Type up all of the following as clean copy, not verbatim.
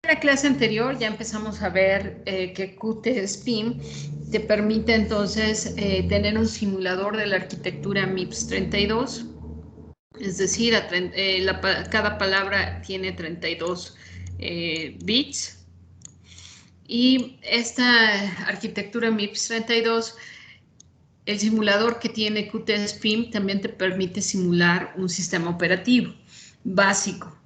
la clase anterior ya empezamos a ver que QtSpim te permite entonces tener un simulador de la arquitectura MIPS 32, es decir, cada palabra tiene 32 bits. Y esta arquitectura MIPS 32, el simulador que tiene QtSpim también te permite simular un sistema operativo básico.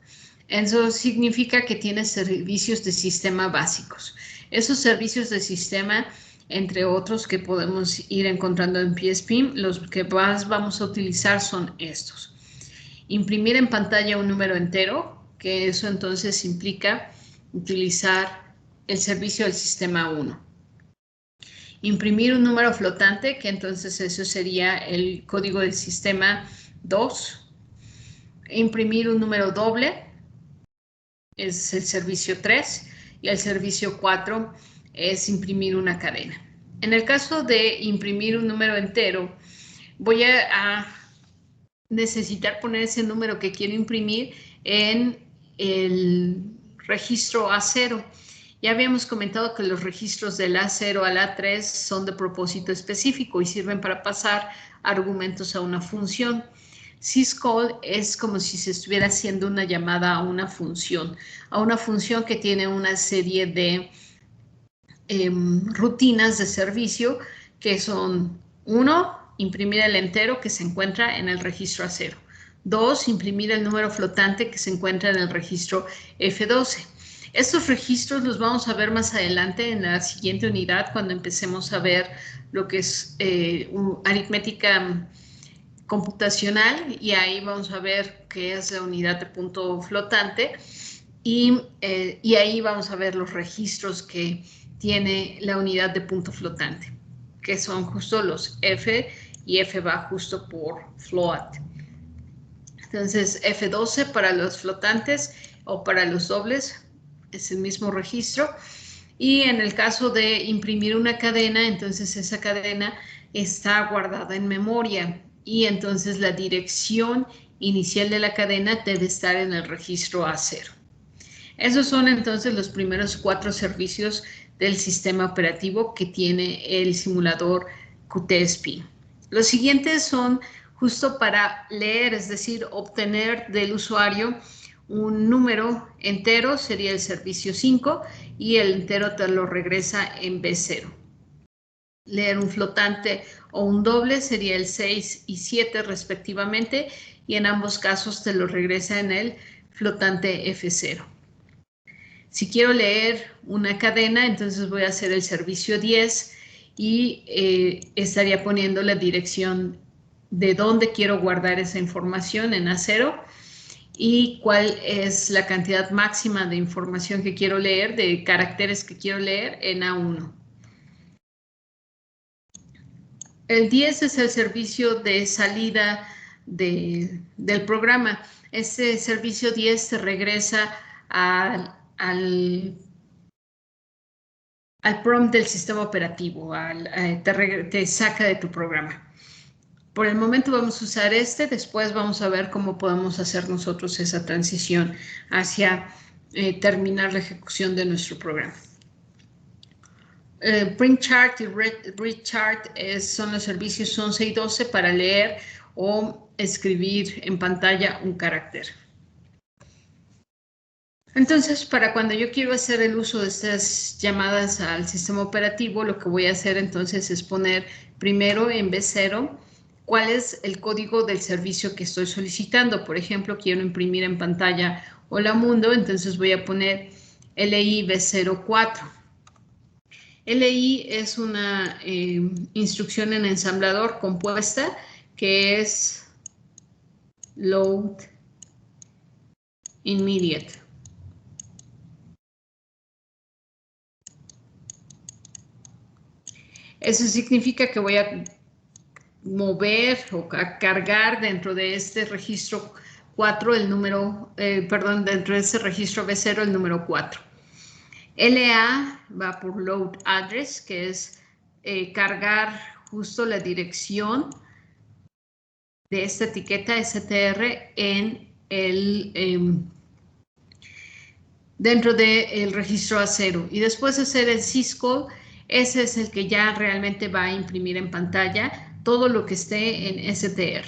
Eso significa que tiene servicios de sistema básicos. Esos servicios de sistema, entre otros que podemos ir encontrando en PSPIM, los que más vamos a utilizar son estos. Imprimir en pantalla un número entero, que eso entonces implica utilizar el servicio del sistema 1. Imprimir un número flotante, que entonces eso sería el código del sistema 2. Imprimir un número doble, es el servicio 3, y el servicio 4 es imprimir una cadena. En el caso de imprimir un número entero, voy a necesitar poner ese número que quiero imprimir en el registro A0. Ya habíamos comentado que los registros del A0 al A3 son de propósito específico y sirven para pasar argumentos a una función. Syscall es como si se estuviera haciendo una llamada a una función que tiene una serie de rutinas de servicio que son: 1, imprimir el entero que se encuentra en el registro A0. 2, imprimir el número flotante que se encuentra en el registro F12. Estos registros los vamos a ver más adelante en la siguiente unidad, cuando empecemos a ver lo que es aritmética computacional, y ahí vamos a ver qué es la unidad de punto flotante, y ahí vamos a ver los registros que tiene la unidad de punto flotante, que son justo los F, y F va justo por float. Entonces, F12 para los flotantes o para los dobles es el mismo registro. Y en el caso de imprimir una cadena, entonces esa cadena está guardada en memoria, y entonces la dirección inicial de la cadena debe estar en el registro A0. Esos son entonces los primeros 4 servicios del sistema operativo que tiene el simulador QtSpim. Los siguientes son justo para leer, es decir, obtener del usuario un número entero, sería el servicio 5, y el entero te lo regresa en B0. Leer un flotante o un doble sería el 6 y 7 respectivamente, y en ambos casos te lo regresa en el flotante F0. Si quiero leer una cadena, entonces voy a hacer el servicio 10 y estaría poniendo la dirección de dónde quiero guardar esa información en A0 y cuál es la cantidad máxima de información que quiero leer, de caracteres que quiero leer, en A1. El 10 es el servicio de salida del programa. Ese servicio 10 te regresa al prompt del sistema operativo, te saca de tu programa. Por el momento vamos a usar después vamos a ver cómo podemos hacer nosotros esa transición hacia terminar la ejecución de nuestro programa. Print chart y read chart son los servicios 11 y 12 para leer o escribir en pantalla un carácter. Entonces, para cuando yo quiero hacer el uso de estas llamadas al sistema operativo, lo que voy a hacer entonces es poner primero en B0 cuál es el código del servicio que estoy solicitando. Por ejemplo, quiero imprimir en pantalla Hola Mundo, entonces voy a poner LI B04. LI es una instrucción en ensamblador compuesta que es Load Immediate. Eso significa que voy a mover o a cargar dentro de este registro 4 el número, dentro de este registro B0 el número 4. LA va por Load Address, que es cargar justo la dirección de esta etiqueta str en dentro del registro A0. Y después de hacer el syscall, ese es el que ya realmente va a imprimir en pantalla todo lo que esté en STR.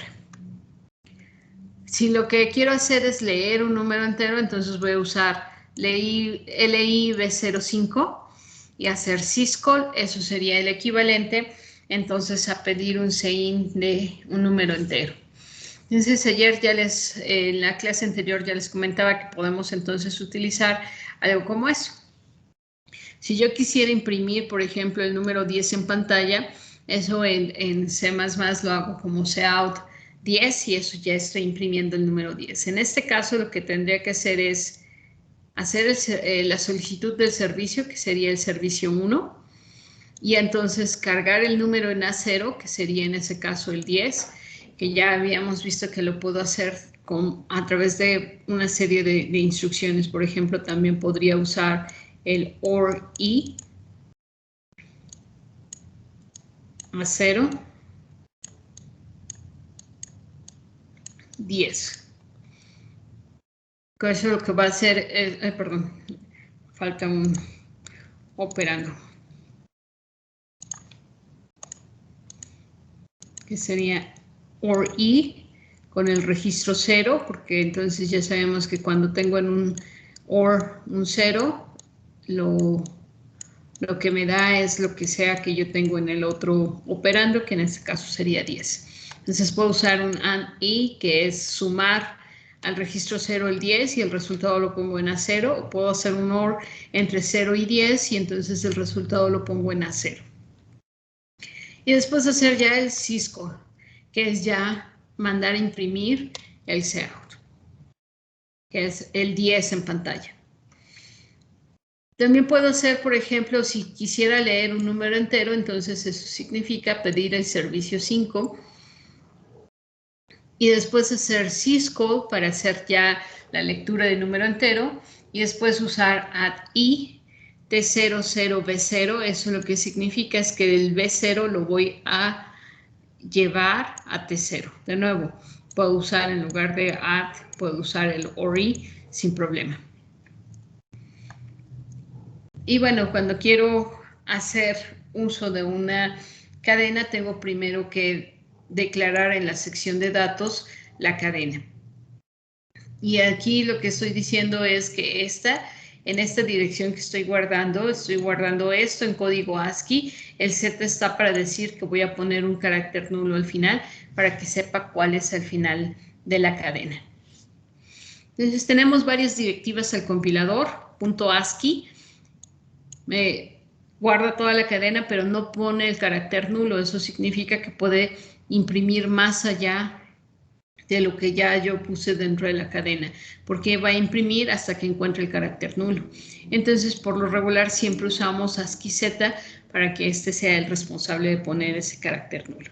Si lo que quiero hacer es leer un número entero, entonces voy a usar LI B05 y hacer syscall. Eso sería el equivalente entonces a pedir un sein de un número entero. Entonces ayer en la clase anterior ya les comentaba que podemos entonces utilizar algo como eso. Si yo quisiera imprimir, por ejemplo, el número 10 en pantalla, eso en C++ lo hago como cout 10 y eso ya estoy imprimiendo el número 10. En este caso lo que tendría que hacer es hacer la solicitud del servicio, que sería el servicio 1, y entonces cargar el número en A0, que sería en ese caso el 10, que ya habíamos visto que lo puedo hacer a través de una serie de instrucciones. Por ejemplo, también podría usar el OR I A0 10. Con eso lo que va a hacer es, perdón, falta un operando, que sería OR I con el registro 0, porque entonces ya sabemos que cuando tengo en un OR un 0, lo que me da es lo que sea que yo tengo en el otro operando, que en este caso sería 10. Entonces puedo usar un AND I, que es sumar al registro 0 el 10 y el resultado lo pongo en A0, o puedo hacer un OR entre 0 y 10 y entonces el resultado lo pongo en A0. Y después hacer ya el syscall, que es ya mandar a imprimir el cout, que es el 10 en pantalla. También puedo hacer, por ejemplo, si quisiera leer un número entero, entonces eso significa pedir el servicio 5 y después hacer syscall para hacer ya la lectura del número entero y después usar add I T00B0. Eso lo que significa es que el B0 lo voy a llevar a T0. De nuevo, puedo usar en lugar de add, puedo usar el OR I sin problema. Y bueno, cuando quiero hacer uso de una cadena, tengo primero que declarar en la sección de datos la cadena. Y aquí lo que estoy diciendo es que en esta dirección que estoy guardando esto en código ASCII. El Z está para decir que voy a poner un carácter nulo al final para que sepa cuál es el final de la cadena. Entonces tenemos varias directivas al compilador, .ASCII. Me guarda toda la cadena, pero no pone el carácter nulo. Eso significa que puede imprimir más allá de lo que ya yo puse dentro de la cadena, porque va a imprimir hasta que encuentre el carácter nulo. Entonces, por lo regular, siempre usamos ASCII Z para que este sea el responsable de poner ese carácter nulo.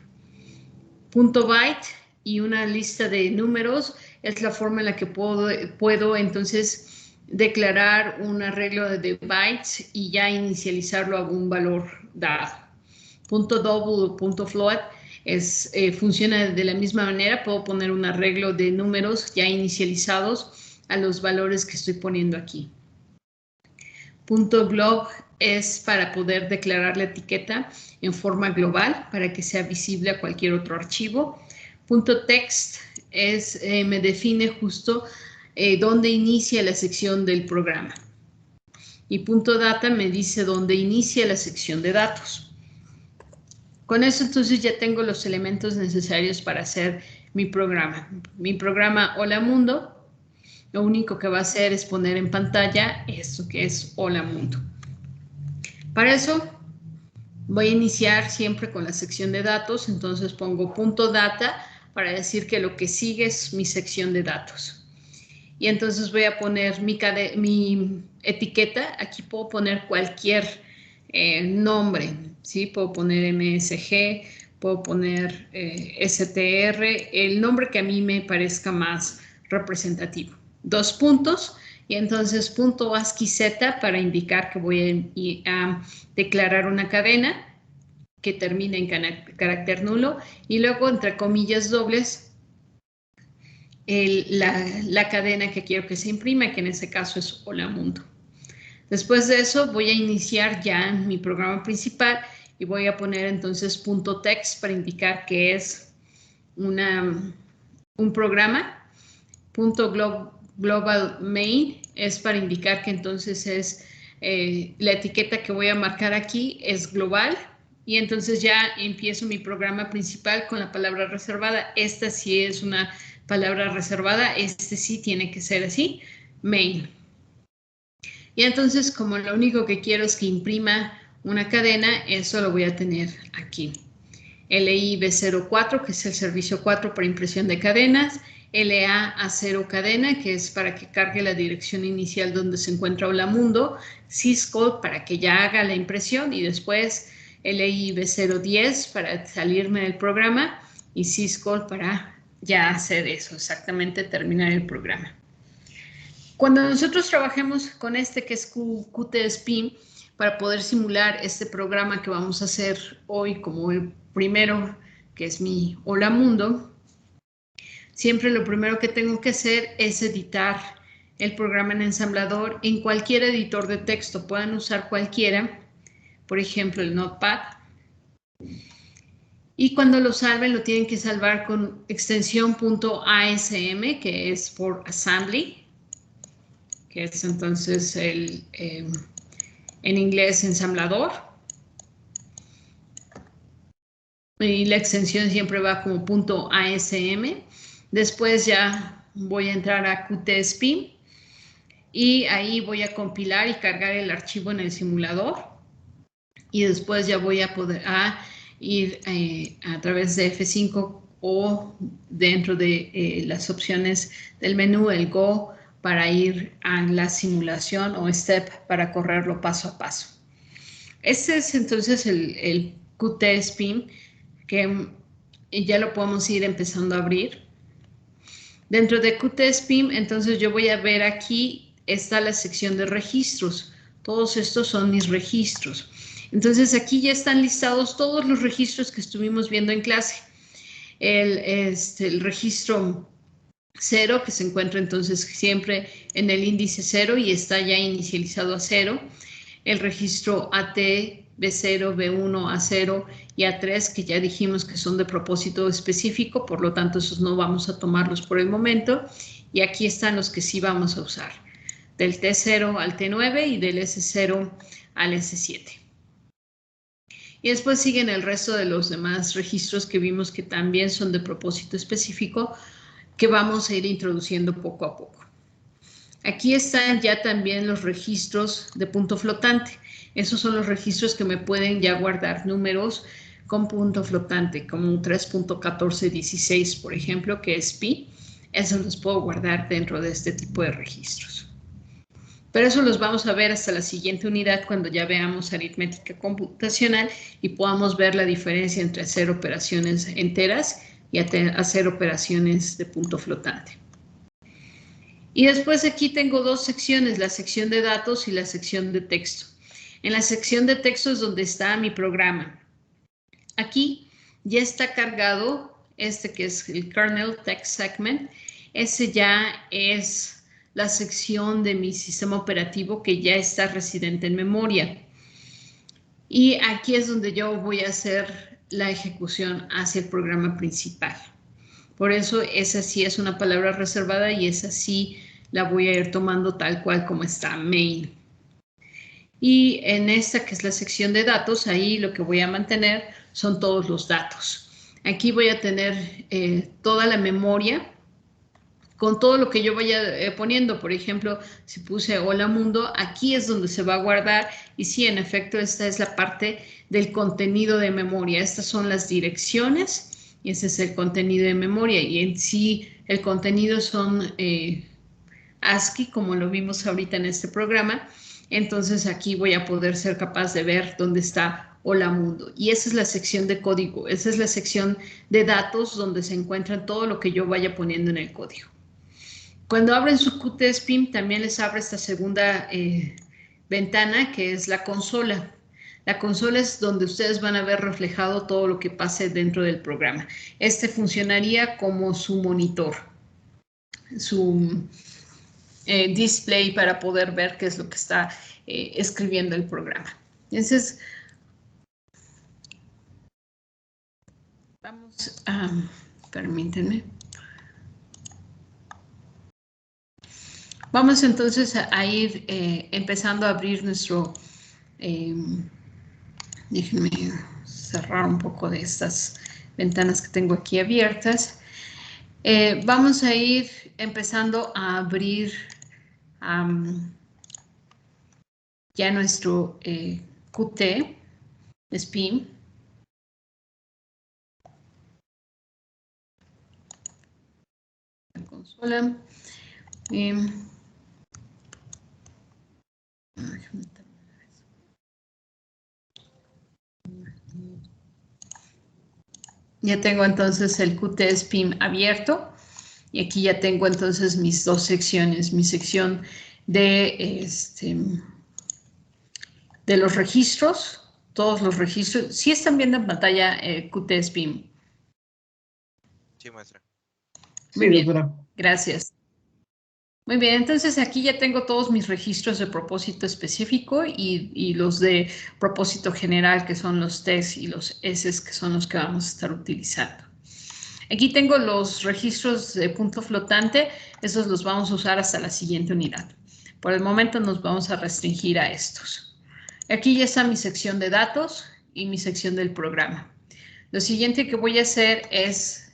.byte y una lista de números es la forma en la que puedo entonces declarar un arreglo de bytes y ya inicializarlo a un valor dado. .double o .float funciona de la misma manera. Puedo poner un arreglo de números ya inicializados a los valores que estoy poniendo aquí. .glob es para poder declarar la etiqueta en forma global para que sea visible a cualquier otro archivo. .text me define justo dónde inicia la sección del programa. Y .data me dice dónde inicia la sección de datos. Con eso entonces ya tengo los elementos necesarios para hacer mi programa. Mi programa Hola Mundo, lo único que va a hacer es poner en pantalla esto que es Hola Mundo. Para eso voy a iniciar siempre con la sección de datos, entonces pongo .data para decir que lo que sigue es mi sección de datos. Y entonces voy a poner mi etiqueta, aquí puedo poner cualquier nombre, ¿sí? Puedo poner MSG, puedo poner STR, el nombre que a mí me parezca más representativo. 2 puntos y entonces .ASCII Z para indicar que voy a declarar una cadena que termina en carácter nulo y luego entre comillas dobles la cadena que quiero que se imprima, que en este caso es Hola Mundo. Después de eso voy a iniciar ya mi programa principal y voy a poner entonces .text para indicar que es un programa. Global main es para indicar que entonces es la etiqueta que voy a marcar aquí es global y entonces ya empiezo mi programa principal con la palabra reservada. Esta sí es una palabra reservada, este sí tiene que ser así, main. Y entonces como lo único que quiero es que imprima una cadena, eso lo voy a tener aquí. LIB04, que es el servicio 4 para impresión de cadenas, LA-A0 cadena, que es para que cargue la dirección inicial donde se encuentra Hola Mundo, syscall para que ya haga la impresión y después LIB010 para salirme del programa y syscall para ya hacer eso, exactamente terminar el programa. Cuando nosotros trabajemos con este que es QtSpim, para poder simular este programa que vamos a hacer hoy como el primero, que es mi Hola Mundo, siempre lo primero que tengo que hacer es editar el programa en ensamblador en cualquier editor de texto. Pueden usar cualquiera, por ejemplo el Notepad. Y cuando lo salven, lo tienen que salvar con extensión .asm, que es por assembly, que es entonces en inglés ensamblador. Y la extensión siempre va como .asm. Después ya voy a entrar a QtSpim y ahí voy a compilar y cargar el archivo en el simulador. Y después ya voy a poder ir a través de F5 o dentro de las opciones del menú, el Go, para ir a la simulación o Step para correrlo paso a paso. Este es entonces el QtSpim, que ya lo podemos ir empezando a abrir. Dentro de QtSpim, entonces yo voy a ver aquí, está la sección de registros. Todos estos son mis registros. Entonces aquí ya están listados todos los registros que estuvimos viendo en clase. El registro 0, que se encuentra entonces siempre en el índice 0 y está ya inicializado a 0. El registro AT, B0, B1, A0 y A3, que ya dijimos que son de propósito específico, por lo tanto esos no vamos a tomarlos por el momento. Y aquí están los que sí vamos a usar, del T0 al T9 y del S0 al S7. Y después siguen el resto de los demás registros que vimos que también son de propósito específico, que vamos a ir introduciendo poco a poco. Aquí están ya también los registros de punto flotante. Esos son los registros que me pueden ya guardar números con punto flotante, como 3.1416, por ejemplo, que es pi. Eso los puedo guardar dentro de este tipo de registros. Pero eso los vamos a ver hasta la siguiente unidad cuando ya veamos aritmética computacional y podamos ver la diferencia entre hacer operaciones enteras y hacer operaciones de punto flotante. Y después aquí tengo dos secciones, la sección de datos y la sección de texto. En la sección de texto es donde está mi programa. Aquí ya está cargado este que es el kernel text segment. Ese ya es la sección de mi sistema operativo que ya está residente en memoria. Y aquí es donde yo voy a hacer la ejecución hacia el programa principal. Por eso esa sí es una palabra reservada y esa sí la voy a ir tomando tal cual como está, main. Y en esta que es la sección de datos, ahí lo que voy a mantener son todos los datos. Aquí voy a tener toda la memoria con todo lo que yo vaya poniendo. Por ejemplo, si puse Hola Mundo, aquí es donde se va a guardar. Y sí, en efecto, esta es la parte del contenido de memoria. Estas son las direcciones y ese es el contenido de memoria. Y en sí, el contenido son ASCII, como lo vimos ahorita en este programa. Entonces aquí voy a poder ser capaz de ver dónde está Hola Mundo. Y esa es la sección de código, esa es la sección de datos donde se encuentra todo lo que yo vaya poniendo en el código. Cuando abren su QtSpim también les abre esta segunda ventana que es la consola. La consola es donde ustedes van a ver reflejado todo lo que pase dentro del programa. Este funcionaría como su monitor, display para poder ver qué es lo que está escribiendo el programa. Entonces, vamos a, permítanme. Vamos entonces a ir empezando a abrir nuestro, déjenme cerrar un poco de estas ventanas que tengo aquí abiertas. Vamos a ir empezando a abrir ya nuestro Qt SPIM. La consola. Ya tengo entonces el Qt SPIM abierto y aquí ya tengo entonces mis dos secciones, mi sección de, de los registros, todos los registros. ¿Sí están viendo en pantalla Qt SPIM? Sí, maestra. Muy bien, gracias. Muy bien, entonces aquí ya tengo todos mis registros de propósito específico y los de propósito general, que son los Ts y los S, que son los que vamos a estar utilizando. Aquí tengo los registros de punto flotante, esos los vamos a usar hasta la siguiente unidad. Por el momento nos vamos a restringir a estos. Aquí ya está mi sección de datos y mi sección del programa. Lo siguiente que voy a hacer es,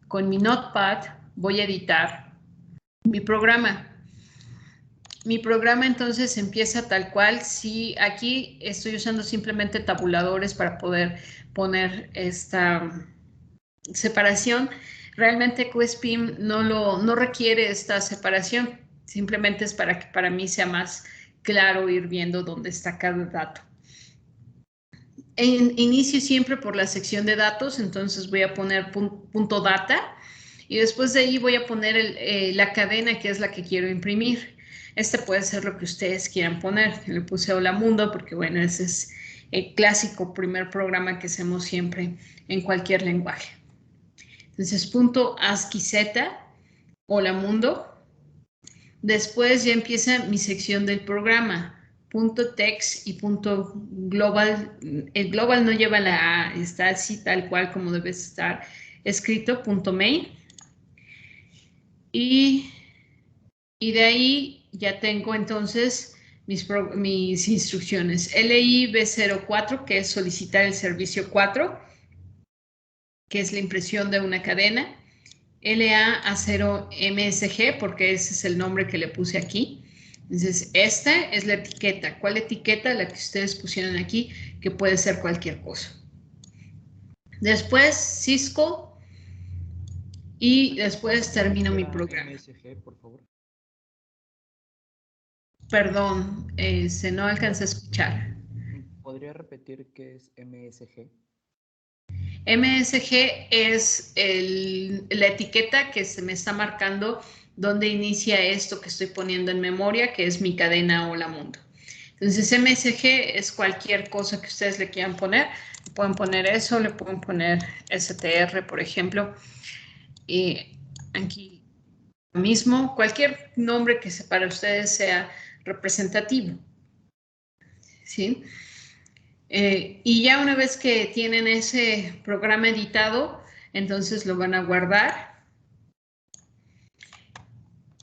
con mi Notepad, voy a editar mi programa. Mi programa entonces empieza tal cual. Si aquí estoy usando simplemente tabuladores para poder poner esta separación, realmente QSPIM no requiere esta separación, simplemente es para que para mí sea más claro ir viendo dónde está cada dato. Inicio siempre por la sección de datos, entonces voy a poner punto data y después de ahí voy a poner la cadena que es la que quiero imprimir. Este puede ser lo que ustedes quieran poner. Le puse Hola Mundo porque, bueno, ese es el clásico primer programa que hacemos siempre en cualquier lenguaje. Entonces, punto ASCII Z, Hola Mundo. Después ya empieza mi sección del programa, punto text y punto global. El global no lleva la A, está así tal cual como debe estar escrito, punto main. Y de ahí ya tengo entonces mis instrucciones. LIB04, que es solicitar el servicio 4, que es la impresión de una cadena. LA0MSG, porque ese es el nombre que le puse aquí. Entonces, esta es la etiqueta. ¿Cuál etiqueta? La que ustedes pusieron aquí, que puede ser cualquier cosa. Después, Cisco. Y después termino mi programa. MSG, por favor. Perdón, se no alcanza a escuchar. ¿Podría repetir qué es MSG? MSG es la etiqueta que se me está marcando donde inicia esto que estoy poniendo en memoria, que es mi cadena Hola Mundo. Entonces, MSG es cualquier cosa que ustedes le quieran poner. Le pueden poner eso, le pueden poner STR, por ejemplo. Y aquí mismo, cualquier nombre que para ustedes sea representativo. ¿Sí? Y ya una vez que tienen ese programa editado, entonces lo van a guardar.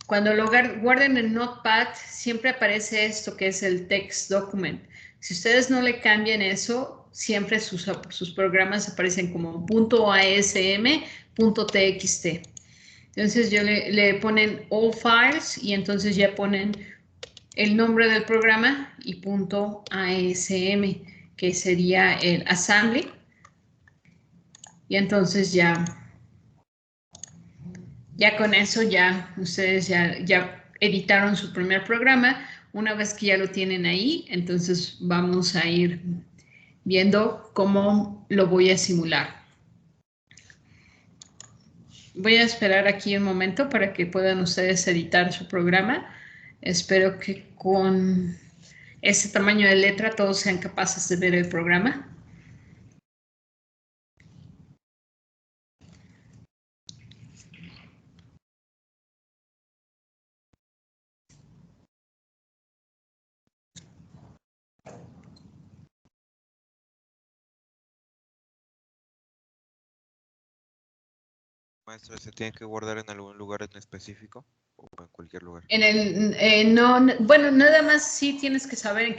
Cuando lo guarden en Notepad, siempre aparece esto que es el text document. Si ustedes no le cambian eso, siempre sus programas aparecen como .asm, .txt. Entonces le ponen all files y entonces ya ponen el nombre del programa y .asm, que sería el assembly. Y entonces ya con eso ya ustedes ya editaron su primer programa. Una vez que ya lo tienen ahí, entonces vamos a ir viendo cómo lo voy a simular. Voy a esperar aquí un momento para que puedan ustedes editar su programa. Espero que con ese tamaño de letra todos sean capaces de ver el programa. Maestra, ¿se tiene que guardar en algún lugar en específico o en cualquier lugar? Bueno, nada más sí tienes que saber en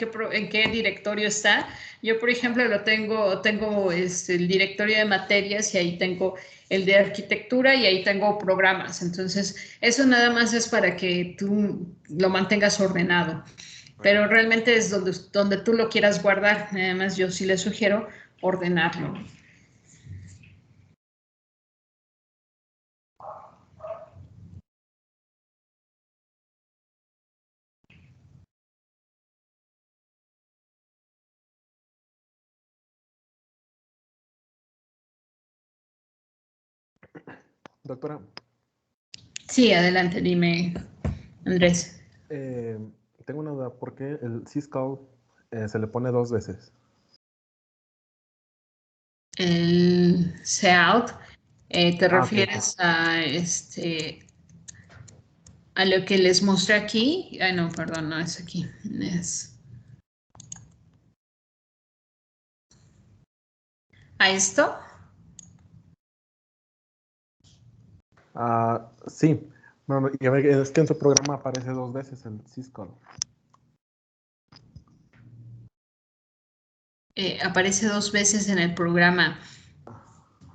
qué directorio está. Yo, por ejemplo, tengo el directorio de materias y ahí tengo el de arquitectura y ahí tengo programas. Entonces, eso nada más es para que tú lo mantengas ordenado. Pero realmente es donde tú lo quieras guardar. Además, yo sí le sugiero ordenarlo. Doctora, Sí, adelante, dime, Andrés. tengo una duda. ¿Por qué el syscall se le pone 2 veces? El Seout, ¿te Ah, ok. refieres a lo que les mostré aquí? Ay, no, perdón, no es aquí. Es a esto. Sí. Bueno, y a ver, es que en su programa aparece 2 veces el syscall. Aparece 2 veces en el programa.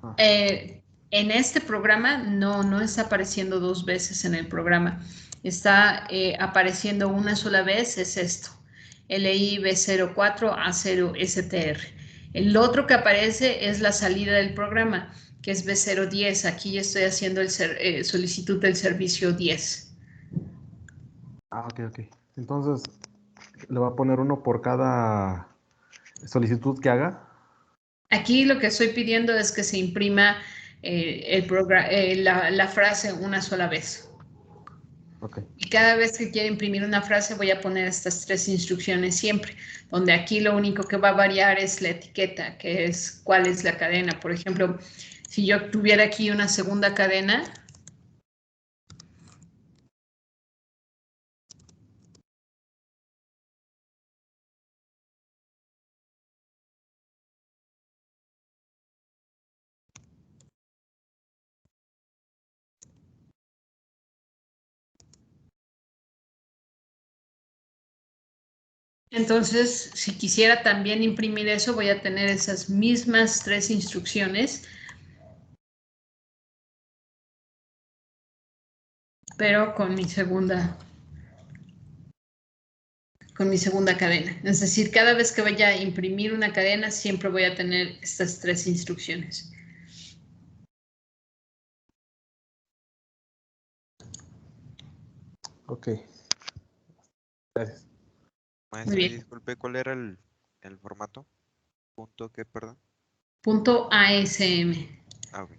Ah, En este programa no está apareciendo 2 veces en el programa. Está apareciendo una sola vez, es esto. LIB04A0STR. El otro que aparece es la salida del programa, que es B010. Aquí ya estoy haciendo solicitud del servicio 10. ok, ok. Entonces, le va a poner uno por cada solicitud que haga. Aquí lo que estoy pidiendo es que se imprima la frase una sola vez. Ok, Y cada vez que quiera imprimir una frase voy a poner estas 3 instrucciones siempre, donde aquí lo único que va a variar es la etiqueta, que es cuál es la cadena. Por ejemplo, si yo tuviera aquí una segunda cadena, entonces si quisiera también imprimir eso, voy a tener esas mismas 3 instrucciones, pero con mi segunda cadena. Es decir, cada vez que vaya a imprimir una cadena, siempre voy a tener estas 3 instrucciones. ok. Gracias. Muy Maestra, y bien. disculpe, ¿cuál era el formato? ¿Punto qué, perdón? Punto ASM. Ah, ok.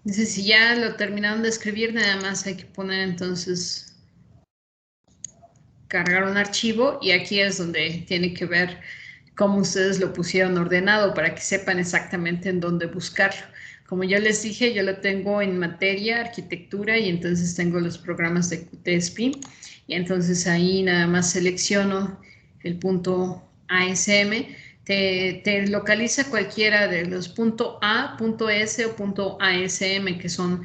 Dice, si ya lo terminaron de escribir, nada más hay que poner entonces, cargar un archivo y aquí es donde tiene que ver cómo ustedes lo pusieron ordenado para que sepan exactamente en dónde buscarlo. Como yo les dije, yo lo tengo en materia, arquitectura y entonces tengo los programas de QTSP y entonces ahí nada más selecciono el punto ASM. Te localiza cualquiera de los .A, .S o .ASM, que son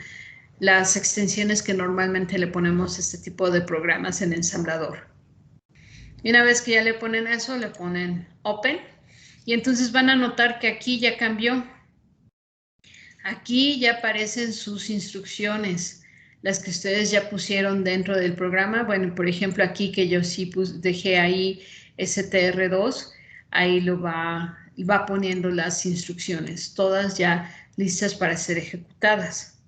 las extensiones que normalmente le ponemos a este tipo de programas en ensamblador. Y una vez que ya le ponen eso, le ponen Open. Y entonces van a notar que aquí ya cambió. Aquí ya aparecen sus instrucciones, las que ustedes ya pusieron dentro del programa. Bueno, por ejemplo, aquí que yo sí dejé ahí STR2, ahí va poniendo las instrucciones, todas ya listas para ser ejecutadas.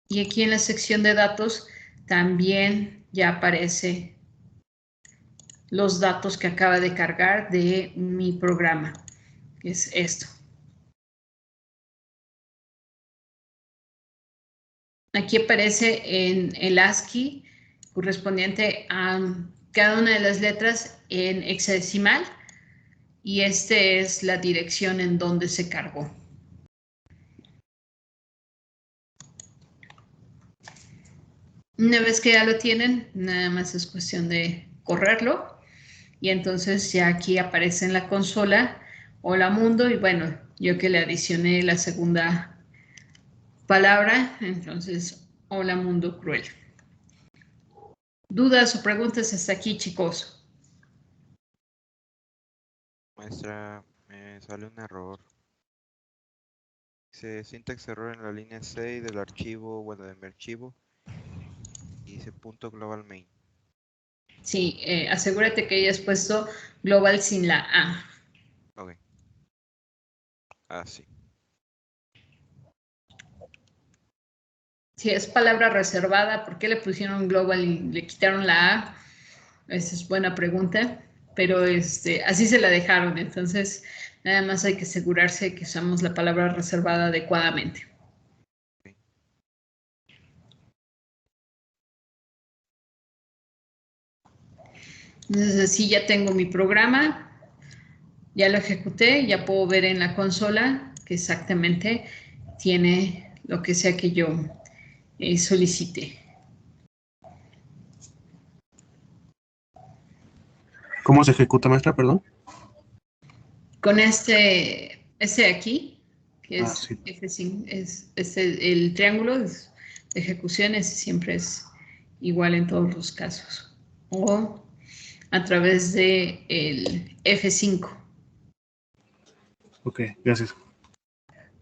Y aquí en la sección de datos también ya aparece los datos que acaba de cargar de mi programa, que es esto. Aquí aparece en el ASCII correspondiente a cada una de las letras en hexadecimal y esta es la dirección en donde se cargó. Una vez que ya lo tienen, nada más es cuestión de correrlo y entonces ya aquí aparece en la consola Hola Mundo y bueno, yo que le adicioné la segunda palabra, entonces Hola Mundo Cruel. ¿Dudas o preguntas hasta aquí, chicos? Maestra, me sale un error. Dice syntax error en la línea 6 del archivo, bueno, de mi archivo. Y dice punto global main. Sí, asegúrate que hayas puesto global sin la A. Ok. Ah, sí. Si es palabra reservada, ¿por qué le pusieron global y le quitaron la A? Esa es buena pregunta, pero así se la dejaron. Entonces, nada más hay que asegurarse que usamos la palabra reservada adecuadamente. Ok. Entonces, así ya tengo mi programa, ya lo ejecuté, ya puedo ver en la consola que exactamente tiene lo que sea que yo solicite. ¿Cómo se ejecuta, maestra? Perdón. Con este de aquí, que Ah, es sí. F5, el triángulo de ejecución, ese siempre es igual en todos los casos. O a través de el F5. Ok, gracias.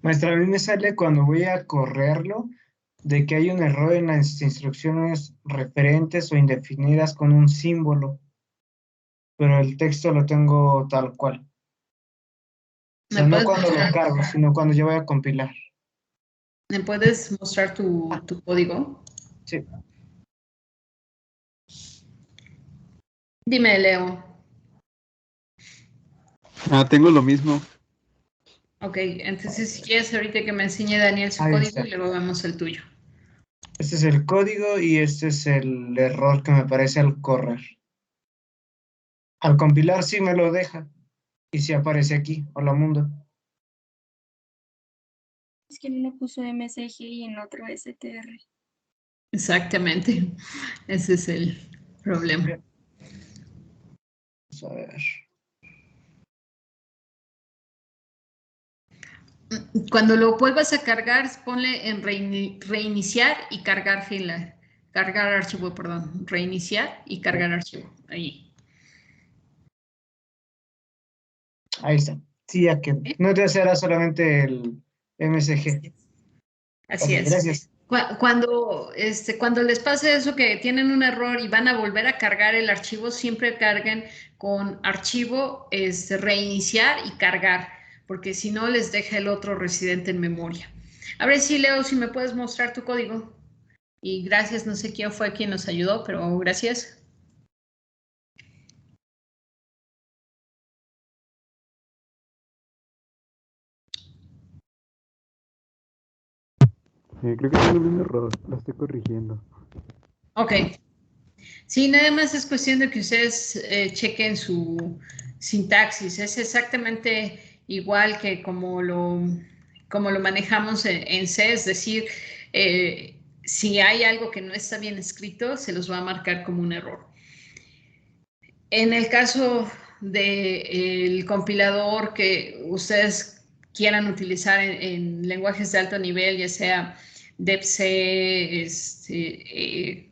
Maestra, a mí me sale cuando voy a correrlo de que hay un error en las instrucciones referentes o indefinidas con un símbolo, pero el texto lo tengo tal cual. O ¿Me sea, no puedes cuando lo mostrar, cargo, sino cuando yo voy a compilar. ¿me puedes mostrar tu código? Sí, Dime, Leo. Ah, tengo lo mismo. Ok, entonces si quieres ahorita que me enseñe Daniel su ahí código y está. luego vemos el tuyo. Este es el código y este es el error que me aparece al correr. Al compilar sí me lo deja y sí aparece aquí, hola mundo. Es que en uno puso MSG y en otro STR. Exactamente, ese es el problema. Bien, vamos a ver. Cuando lo vuelvas a cargar, ponle en reiniciar y cargar fila. Cargar archivo, perdón. Reiniciar y cargar archivo. Ahí. Ahí está. Sí, ya quedó. ¿Sí? No te será solamente el MSG. Así Ok, es. gracias. Cuando les pase eso que tienen un error y van a volver a cargar el archivo, siempre carguen con archivo, reiniciar y cargar, porque si no les deja el otro residente en memoria. A ver si Leo, si me puedes mostrar tu código. Y gracias, no sé quién fue quien nos ayudó, pero gracias. Creo que tengo un error, lo estoy corrigiendo. Ok. Sí, nada más es cuestión de que ustedes chequen su sintaxis. Es exactamente igual que como lo manejamos en C, es decir, si hay algo que no está bien escrito, se los va a marcar como un error. En el caso del compilador que ustedes quieran utilizar en lenguajes de alto nivel, ya sea DeepC,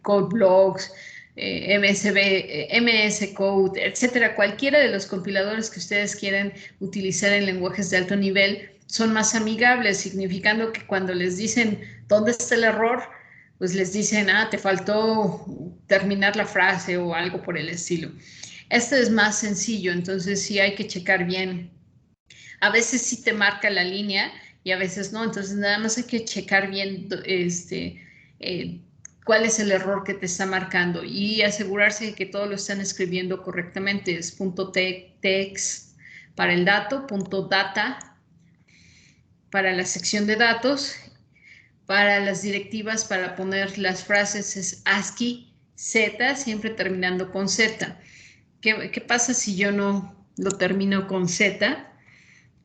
CodeBlocks, MS Code, etcétera, cualquiera de los compiladores que ustedes quieran utilizar en lenguajes de alto nivel son más amigables, significando que cuando les dicen dónde está el error, pues les dicen, te faltó terminar la frase o algo por el estilo. Este es más sencillo, entonces sí hay que checar bien. A veces sí te marca la línea y a veces no, entonces nada más hay que checar bien eh, cuál es el error que te está marcando y asegurarse de que todo lo están escribiendo correctamente. Es .text para el dato, .data para la sección de datos, para las directivas para poner las frases es ASCII Z, siempre terminando con Z. ¿Qué pasa si yo no lo termino con Z?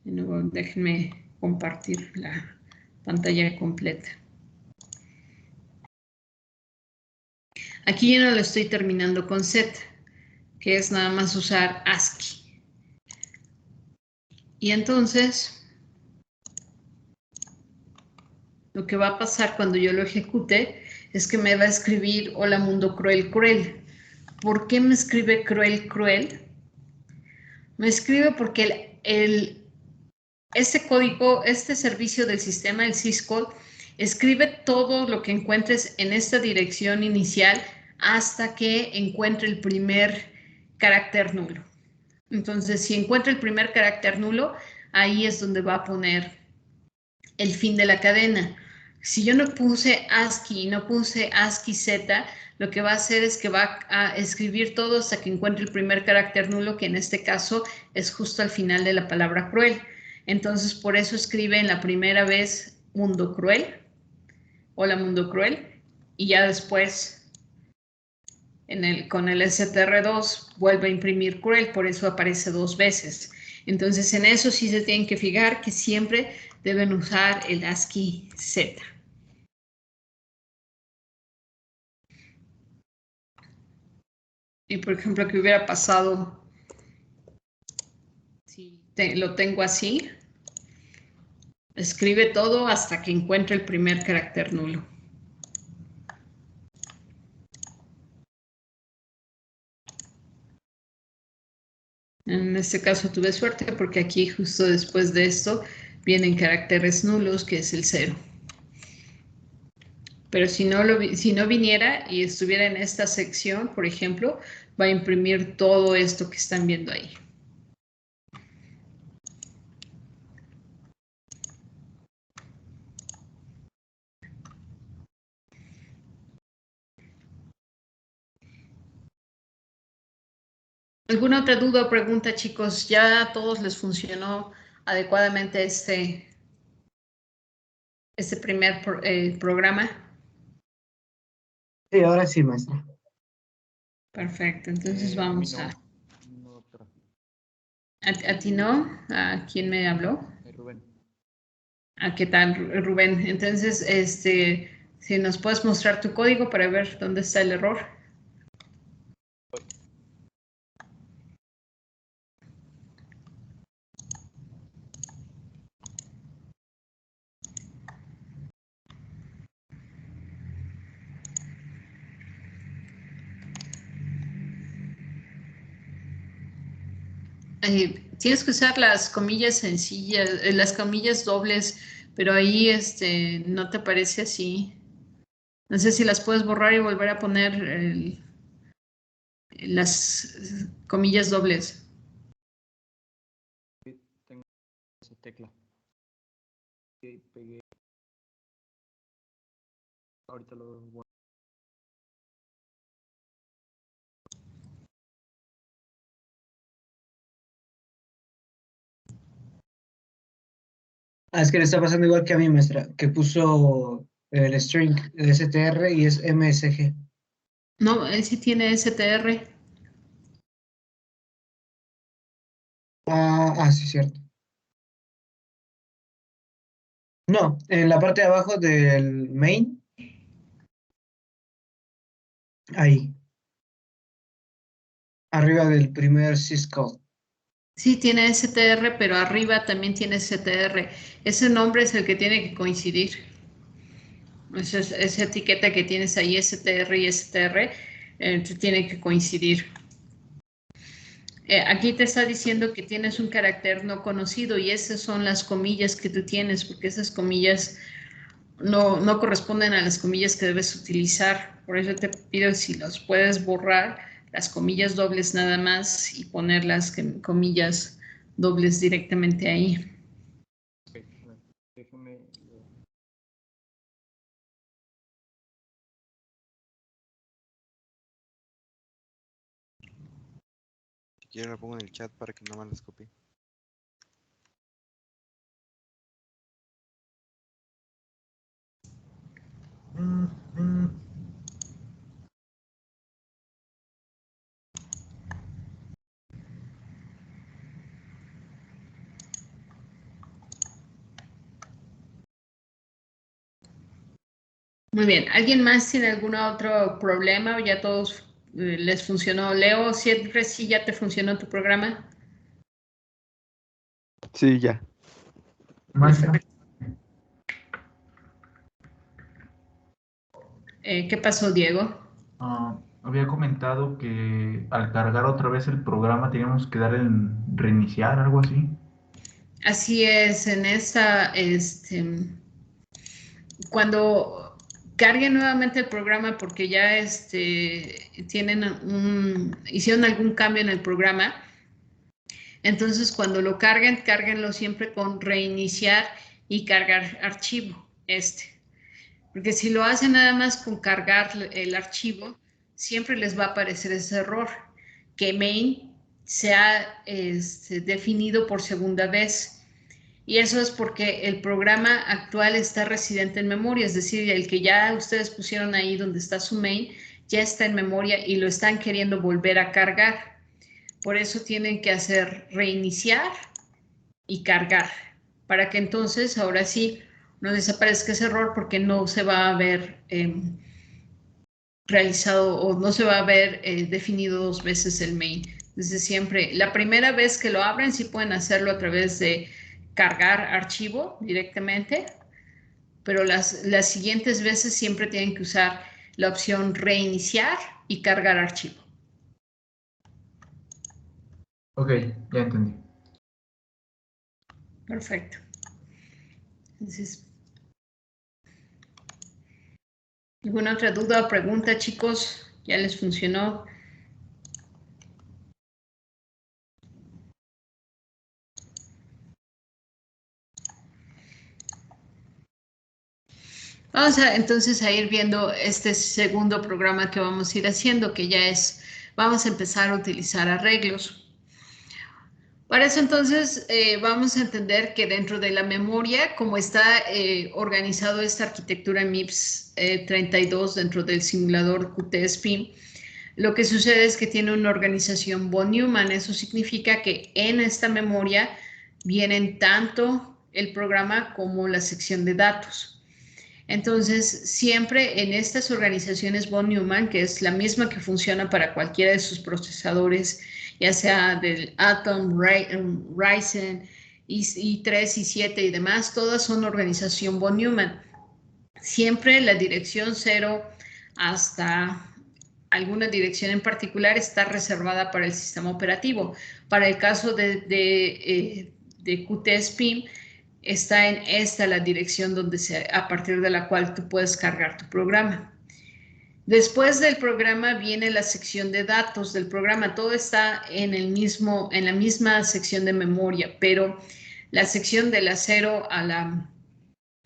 Luego déjenme compartir la pantalla completa. Aquí yo no lo estoy terminando con Z, que es nada más usar ASCII. Y entonces, lo que va a pasar cuando yo lo ejecute es que me va a escribir hola mundo cruel, cruel. ¿Por qué me escribe cruel, cruel? Me escribe porque este código, este servicio del sistema, el syscall, escribe todo lo que encuentres en esta dirección inicial hasta que encuentre el primer carácter nulo. Entonces, si encuentra el primer carácter nulo, ahí es donde va a poner el fin de la cadena. Si yo no puse ASCII y no puse ASCII Z, lo que va a hacer es que va a escribir todo hasta que encuentre el primer carácter nulo, que en este caso es justo al final de la palabra cruel. Entonces, por eso escribe en la primera vez mundo cruel, hola mundo cruel, y ya después con el STR2 vuelve a imprimir cruel, por eso aparece 2 veces. Entonces, en eso sí se tienen que fijar que siempre deben usar el ASCII Z. Y por ejemplo, ¿qué hubiera pasado si lo tengo así? Escribe todo hasta que encuentre el primer carácter nulo. En este caso tuve suerte porque aquí justo después de esto vienen caracteres nulos, que es el 0. Pero si no viniera y estuviera en esta sección, por ejemplo, va a imprimir todo esto que están viendo ahí. ¿Alguna otra duda o pregunta, chicos? ¿Ya a todos les funcionó adecuadamente este primer programa? Sí, ahora sí, maestra. Perfecto, entonces A mí vamos no, a... no, doctora. ¿A ti no? ¿A quién me habló? Rubén. ¿A qué tal, Rubén? Entonces, si nos puedes mostrar tu código para ver dónde está el error. Tienes que usar las comillas sencillas, las comillas dobles, pero ahí no te parece así. No sé si las puedes borrar y volver a poner las comillas dobles. Sí, tengo esa tecla. Sí, pegué. Ahorita lo voy. Ah, es que le está pasando igual que a mí, maestra, que puso el string STR y es MSG. No, él sí tiene STR. Sí, cierto. No, en la parte de abajo del main, ahí, arriba del primer syscall. Sí, tiene STR, pero arriba también tiene STR. Ese nombre es el que tiene que coincidir. Esa etiqueta que tienes ahí, STR y STR, tiene que coincidir. Aquí te está diciendo que tienes un carácter no conocido y esas son las comillas que tú tienes, porque esas comillas no corresponden a las comillas que debes utilizar. Por eso te pido si los puedes borrar, las comillas dobles nada más y poner las comillas dobles directamente ahí. Ok, déjeme. Si quieren lo pongo en el chat para que no me las copie. Muy bien. ¿Alguien más tiene algún otro problema o ya todos les funcionó? Leo, siempre sí ya te funcionó tu programa. Sí, ya. Maestra, ¿Qué pasó, Diego? había comentado que al cargar otra vez el programa teníamos que dar en reiniciar, algo así. Así es, en esta, cuando carguen nuevamente el programa porque ya hicieron algún cambio en el programa, entonces cuando lo carguen, cárguenlo siempre con reiniciar y cargar archivo, Porque si lo hacen nada más con cargar el archivo, siempre les va a aparecer ese error, que main se ha definido por segunda vez. Y eso es porque el programa actual está residente en memoria, es decir, el que ya ustedes pusieron ahí donde está su main, ya está en memoria y lo están queriendo volver a cargar. Por eso tienen que hacer reiniciar y cargar, para que entonces ahora sí no desaparezca ese error porque no se va a ver realizado o no se va a ver definido dos veces el main. Desde siempre, la primera vez que lo abren sí pueden hacerlo a través de cargar archivo directamente, pero las siguientes veces siempre tienen que usar la opción reiniciar y cargar archivo. Ok, ya entendí. Perfecto. Entonces, ¿alguna otra duda o pregunta, chicos? ¿Ya les funcionó? Vamos entonces a ir viendo este segundo programa que vamos a ir haciendo, que ya es, vamos a empezar a utilizar arreglos. Para eso entonces vamos a entender que dentro de la memoria, como está organizado esta arquitectura MIPS 32 dentro del simulador QT-SPIM, lo que sucede es que tiene una organización von Neumann. Eso significa que en esta memoria vienen tanto el programa como la sección de datos. Entonces, siempre en estas organizaciones von Neumann, que es la misma que funciona para cualquiera de sus procesadores, ya sea del Atom, Ryzen, i3, i7 y demás, todas son organización von Neumann. Siempre la dirección 0 hasta alguna dirección en particular está reservada para el sistema operativo. Para el caso de QT-SPIM, está en esta la dirección a partir de la cual tú puedes cargar tu programa. Después del programa viene la sección de datos del programa. Todo está en la misma sección de memoria, pero la sección de la 0 a la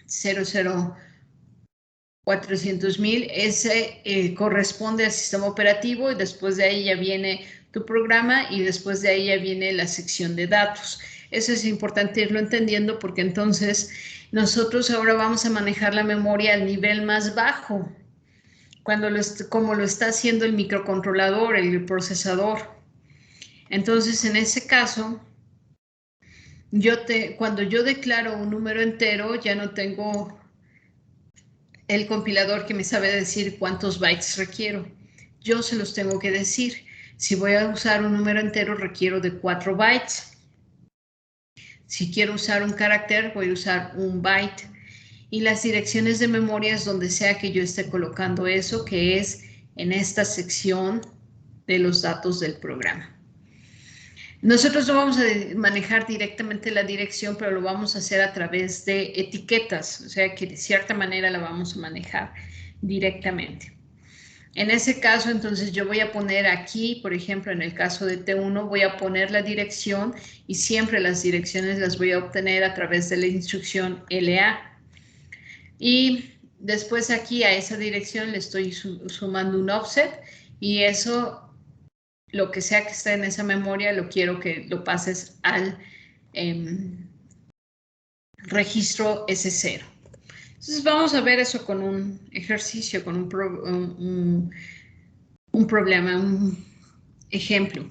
00400000, ese corresponde al sistema operativo y después de ahí ya viene tu programa y después de ahí ya viene la sección de datos. Eso es importante irlo entendiendo porque entonces nosotros ahora vamos a manejar la memoria al nivel más bajo, como lo está haciendo el microcontrolador, el procesador. Entonces, en ese caso, cuando yo declaro un número entero, ya no tengo el compilador que me sabe decir cuántos bytes requiero. Yo se los tengo que decir. Si voy a usar un número entero, requiero de 4 bytes. Si quiero usar un carácter, voy a usar 1 byte. Y las direcciones de memoria es donde sea que yo esté colocando eso, que es en esta sección de los datos del programa. Nosotros no vamos a manejar directamente la dirección, pero lo vamos a hacer a través de etiquetas, o sea que de cierta manera la vamos a manejar directamente. En ese caso, entonces yo voy a poner aquí, por ejemplo, en el caso de T1, voy a poner la dirección y siempre las direcciones las voy a obtener a través de la instrucción LA. Y después aquí a esa dirección le estoy sumando un offset y eso, lo que sea que esté en esa memoria, lo quiero que lo pases al registro S0. Entonces vamos a ver eso con un ejercicio, con un problema, un ejemplo.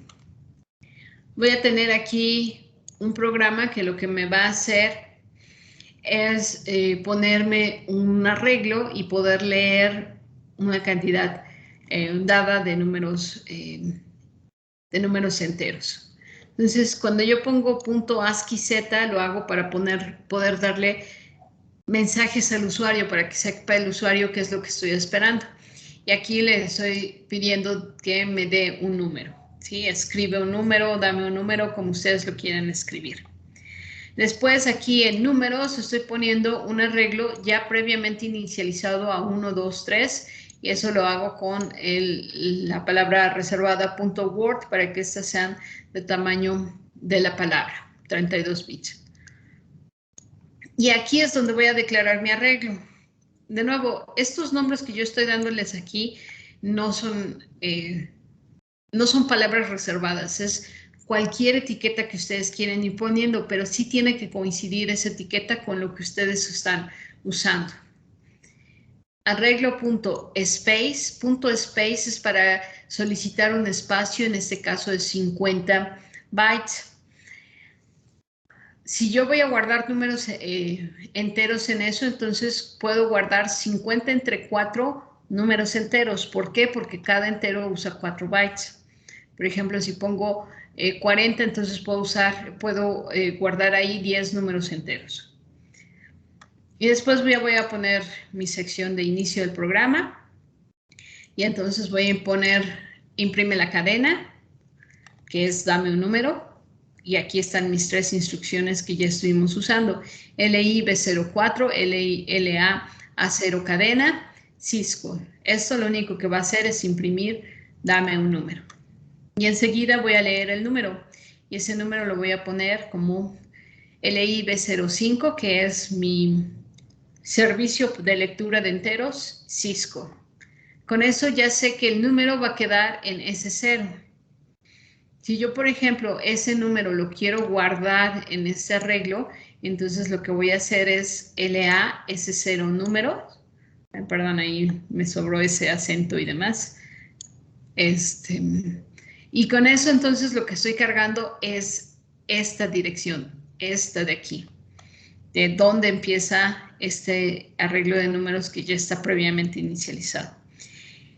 Voy a tener aquí un programa que lo que me va a hacer es ponerme un arreglo y poder leer una cantidad dada de números enteros. Entonces, cuando yo pongo .ASCII Z, lo hago para poder darle mensajes al usuario para que sepa el usuario qué es lo que estoy esperando. Y aquí le estoy pidiendo que me dé un número, ¿sí? Escribe un número, dame un número, como ustedes lo quieran escribir. Después aquí en números estoy poniendo un arreglo ya previamente inicializado a 1, 2, 3 y eso lo hago con la palabra reservada .word para que estas sean de tamaño de la palabra, 32 bits. Y aquí es donde voy a declarar mi arreglo. De nuevo, estos nombres que yo estoy dándoles aquí no son palabras reservadas, es cualquier etiqueta que ustedes quieren ir poniendo, pero sí tiene que coincidir esa etiqueta con lo que ustedes están usando. Arreglo.space. .space es para solicitar un espacio, en este caso de 50 bytes. Si yo voy a guardar números enteros en eso, entonces puedo guardar 50 entre 4 números enteros. ¿Por qué? Porque cada entero usa 4 bytes. Por ejemplo, si pongo 40, entonces puedo guardar ahí 10 números enteros. Y después voy a poner mi sección de inicio del programa. Y entonces voy a poner imprime la cadena, que es dame un número. Y aquí están mis 3 instrucciones que ya estuvimos usando. LI B04, LI LA A0 cadena, Cisco. Esto lo único que va a hacer es imprimir dame un número. Y enseguida voy a leer el número. Y ese número lo voy a poner como LI B05, que es mi servicio de lectura de enteros, Cisco. Con eso ya sé que el número va a quedar en S0. Si yo, por ejemplo, ese número lo quiero guardar en este arreglo, entonces lo que voy a hacer es LA S0 número. Perdón, ahí me sobró ese acento y demás. Y con eso entonces lo que estoy cargando es esta dirección, esta de aquí, de donde empieza este arreglo de números que ya está previamente inicializado.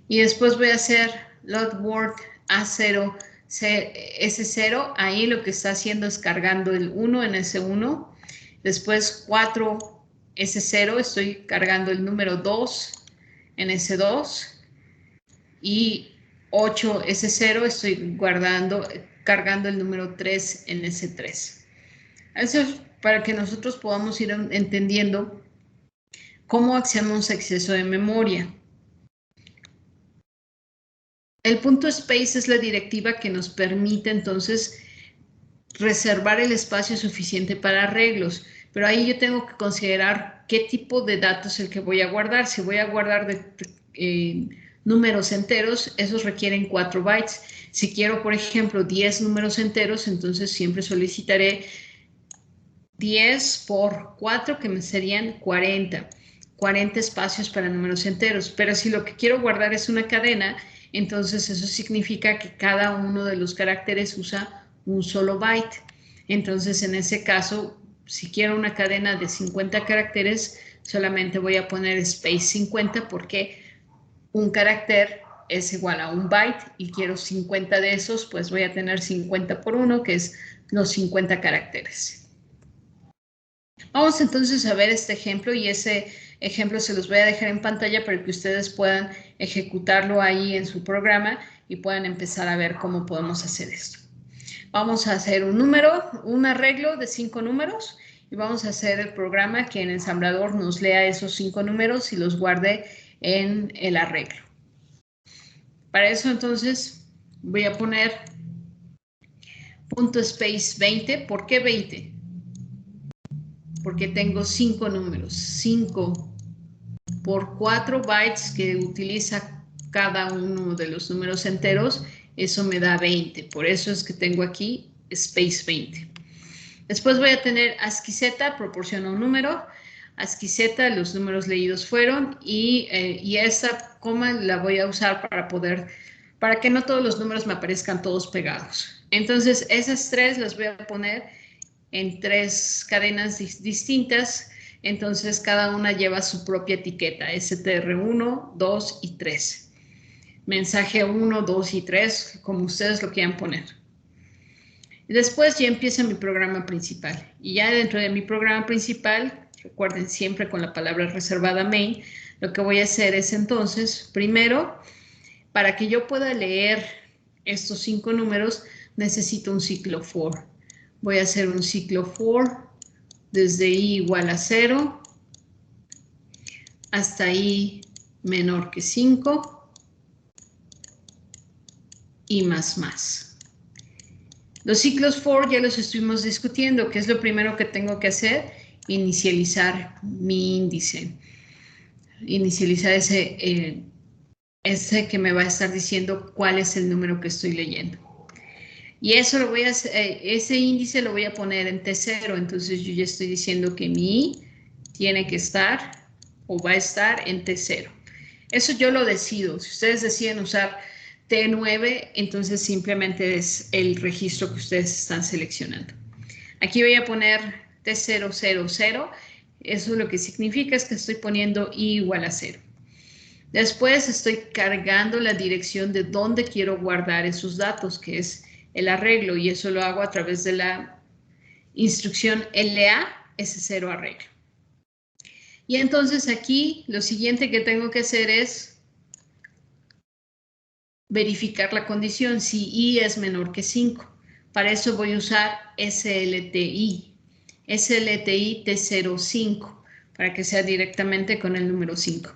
Y después voy a hacer load word A0 S0, ahí lo que está haciendo es cargando el 1 en S1, después 4 S0, estoy cargando el número 2 en S2 y 8 S0, estoy cargando el número 3 en S3. Eso es para que nosotros podamos ir entendiendo cómo hacemos exceso de memoria. El .space es la directiva que nos permite entonces reservar el espacio suficiente para arreglos, pero ahí yo tengo que considerar qué tipo de datos es el que voy a guardar. Si voy a guardar números enteros, esos requieren 4 bytes. Si quiero, por ejemplo, 10 números enteros, entonces siempre solicitaré 10 por 4, que me serían 40 espacios para números enteros. Pero si lo que quiero guardar es una cadena, entonces eso significa que cada uno de los caracteres usa un solo byte. Entonces, en ese caso, si quiero una cadena de 50 caracteres, solamente voy a poner space 50 porque un carácter es igual a un byte y quiero 50 de esos, pues voy a tener 50 por 1, que es los 50 caracteres. Vamos entonces a ver este ejemplo y ese ejemplo se los voy a dejar en pantalla para que ustedes puedan ejecutarlo ahí en su programa y puedan empezar a ver cómo podemos hacer esto. Vamos a hacer un arreglo de 5 números y vamos a hacer el programa que en ensamblador nos lea esos 5 números y los guarde en el arreglo. Para eso entonces voy a poner .space 20. ¿Por qué 20? Porque tengo 5 números, 5 por 4 bytes que utiliza cada uno de los números enteros, eso me da 20. Por eso es que tengo aquí space 20. Después voy a tener ASCII Z, proporciona un número. ASCII Z, los números leídos fueron, y esta coma la voy a usar para que no todos los números me aparezcan todos pegados. Entonces, esas 3 las voy a poner en 3 cadenas distintas. entonces cada una lleva su propia etiqueta, STR1, 2 y 3. Mensaje 1, 2 y 3, como ustedes lo quieran poner. Después ya empieza mi programa principal. Y ya dentro de mi programa principal, recuerden siempre con la palabra reservada main, lo que voy a hacer es entonces, primero, para que yo pueda leer estos 5 números, necesito un ciclo for. Voy a hacer un ciclo for desde i igual a 0 hasta i menor que 5 y más. Los ciclos for ya los estuvimos discutiendo. ¿Qué es lo primero que tengo que hacer? Inicializar mi índice. Inicializar ese que me va a estar diciendo cuál es el número que estoy leyendo. Y eso lo voy a hacer, ese índice lo voy a poner en T0. Entonces yo ya estoy diciendo que mi i tiene que estar o va a estar en T0. Eso yo lo decido. Si ustedes deciden usar T9, entonces simplemente es el registro que ustedes están seleccionando. Aquí voy a poner T000. Eso lo que significa es que estoy poniendo i igual a 0. Después estoy cargando la dirección de dónde quiero guardar esos datos, que es el arreglo, y eso lo hago a través de la instrucción LA S0 arreglo. Y entonces aquí lo siguiente que tengo que hacer es verificar la condición, si i es menor que 5. Para eso voy a usar SLTI T05, para que sea directamente con el número 5.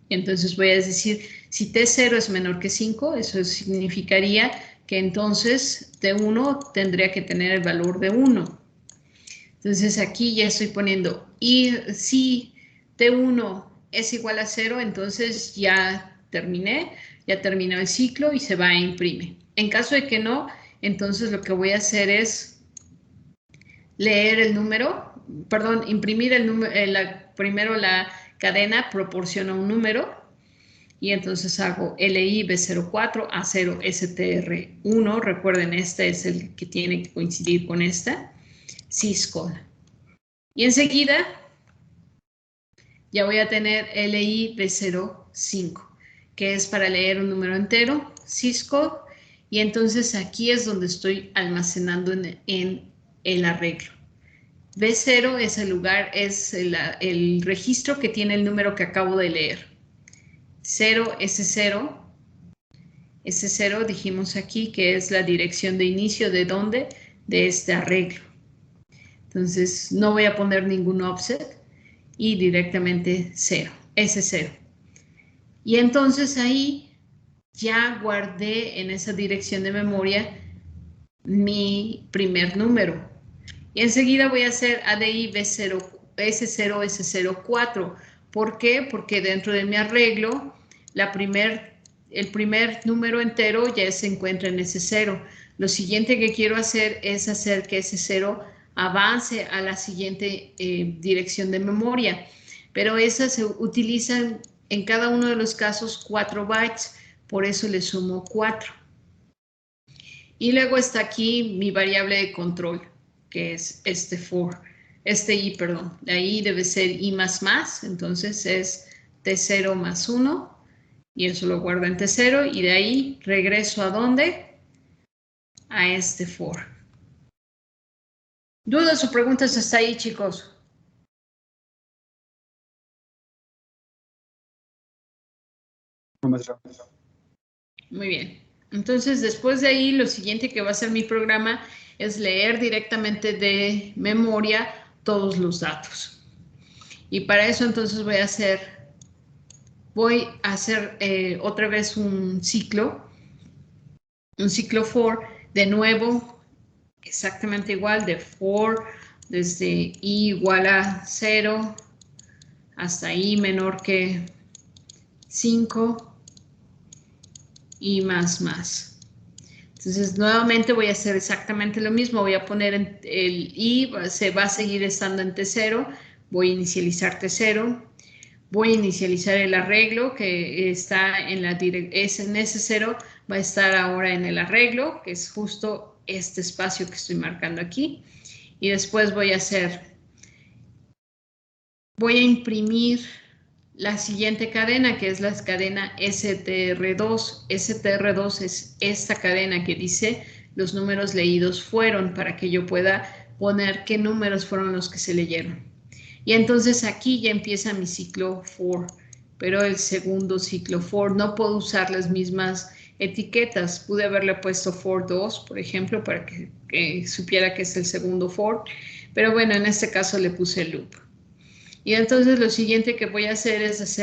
Entonces voy a decir, si T0 es menor que 5, eso significaría que entonces T1 tendría que tener el valor de 1. Entonces aquí ya estoy poniendo, y si T1 es igual a 0, entonces ya terminó el ciclo y se va a imprimir. En caso de que no, entonces lo que voy a hacer es leer el número, perdón, imprimir el número, primero la cadena proporciona un número, y entonces hago LI B04 A0 STR1, recuerden, este es el que tiene que coincidir con esta, syscall. Y enseguida ya voy a tener LI B05, que es para leer un número entero, syscall, y entonces aquí es donde estoy almacenando en el arreglo. B0 es el lugar, es el registro que tiene el número que acabo de leer. 0 S0, S0 dijimos aquí que es la dirección de inicio de dónde, de este arreglo. Entonces no voy a poner ningún offset y directamente 0, S0. Y entonces ahí ya guardé en esa dirección de memoria mi primer número. Y enseguida voy a hacer ADI B0, S0, S04. ¿Por qué? Porque dentro de mi arreglo, el primer número entero ya se encuentra en S0. Lo siguiente que quiero hacer es hacer que S0 avance a la siguiente dirección de memoria. Pero esas se utilizan en cada uno de los casos 4 bytes, por eso le sumo 4. Y luego está aquí mi variable de control, que es i, perdón. De ahí debe ser i++, entonces es T0 más 1, y eso lo guardo en T0, y de ahí regreso ¿a dónde? A este for. ¿Dudas o preguntas hasta ahí, chicos? Muy bien. Entonces, después de ahí, lo siguiente que va a hacer mi programa es leer directamente de memoria todos los datos. Y para eso, entonces, voy a hacer otra vez un ciclo for, de nuevo, exactamente igual, de for, desde i igual a 0 hasta i menor que 5 y más. Entonces, nuevamente voy a hacer exactamente lo mismo. Voy a poner el i, se va a seguir estando en T0. Voy a inicializar T0. Voy a inicializar el arreglo que está en S0. Va a estar ahora en el arreglo, que es justo este espacio que estoy marcando aquí. Y después voy a hacer voy a imprimir la siguiente cadena, que es la cadena STR2. STR2 es esta cadena que dice los números leídos fueron, para que yo pueda poner qué números fueron los que se leyeron. Y entonces aquí ya empieza mi ciclo for, pero el segundo ciclo for. No puedo usar las mismas etiquetas. Pude haberle puesto for 2, por ejemplo, para que supiera que es el segundo for, pero bueno, en este caso le puse loop. Y entonces lo siguiente que voy a hacer es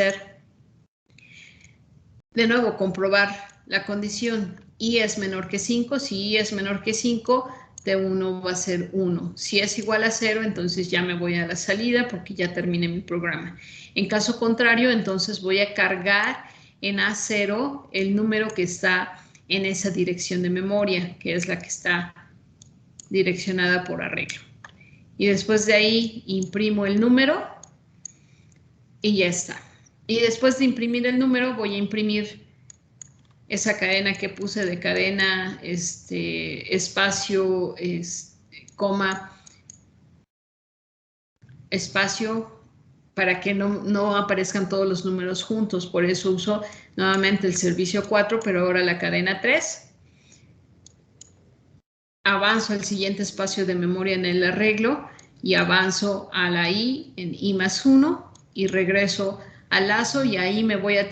de nuevo, comprobar la condición. I es menor que 5. Si I es menor que 5, T1 va a ser 1. Si es igual a 0, entonces ya me voy a la salida porque ya terminé mi programa. En caso contrario, entonces voy a cargar en A0 el número que está en esa dirección de memoria, que es la que está direccionada por arreglo. Y después de ahí imprimo el número y ya está. Y después de imprimir el número, voy a imprimir esa cadena que puse de cadena, espacio, coma, espacio, para que no aparezcan todos los números juntos. Por eso uso nuevamente el servicio 4, pero ahora la cadena 3. Avanzo al siguiente espacio de memoria en el arreglo y avanzo a la I en I más 1 y regreso al lazo, y ahí me voy a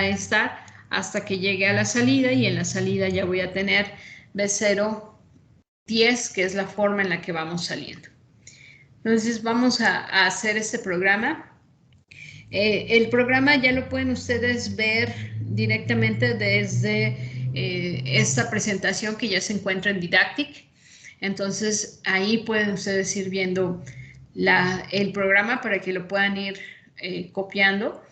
estar hasta que llegue a la salida, y en la salida ya voy a tener B0, 10, que es la forma en la que vamos saliendo. Entonces vamos a hacer este programa. El programa ya lo pueden ustedes ver directamente desde esta presentación que ya se encuentra en Didactic. Entonces ahí pueden ustedes ir viendo el programa para que lo puedan ir copiando.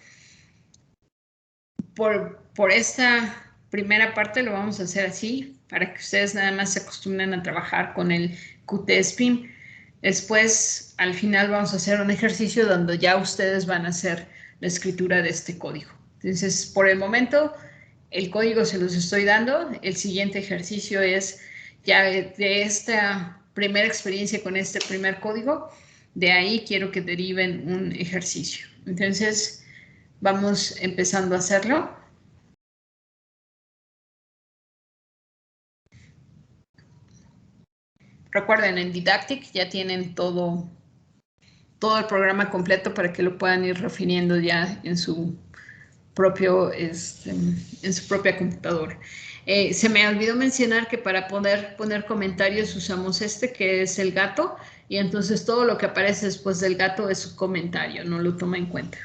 Por esta primera parte lo vamos a hacer así, para que ustedes nada más se acostumbren a trabajar con el Qt-Spim. Después, al final, vamos a hacer un ejercicio donde ya ustedes van a hacer la escritura de este código. Entonces, por el momento, el código se los estoy dando. El siguiente ejercicio es ya de esta primera experiencia con este primer código. De ahí quiero que deriven un ejercicio. Entonces, vamos empezando a hacerlo. Recuerden, en Didactic ya tienen todo el programa completo para que lo puedan ir refiriendo ya en su propia computadora. Se me olvidó mencionar que para poder poner comentarios usamos que es el gato, y entonces todo lo que aparece después del gato es su comentario, no lo toma en cuenta.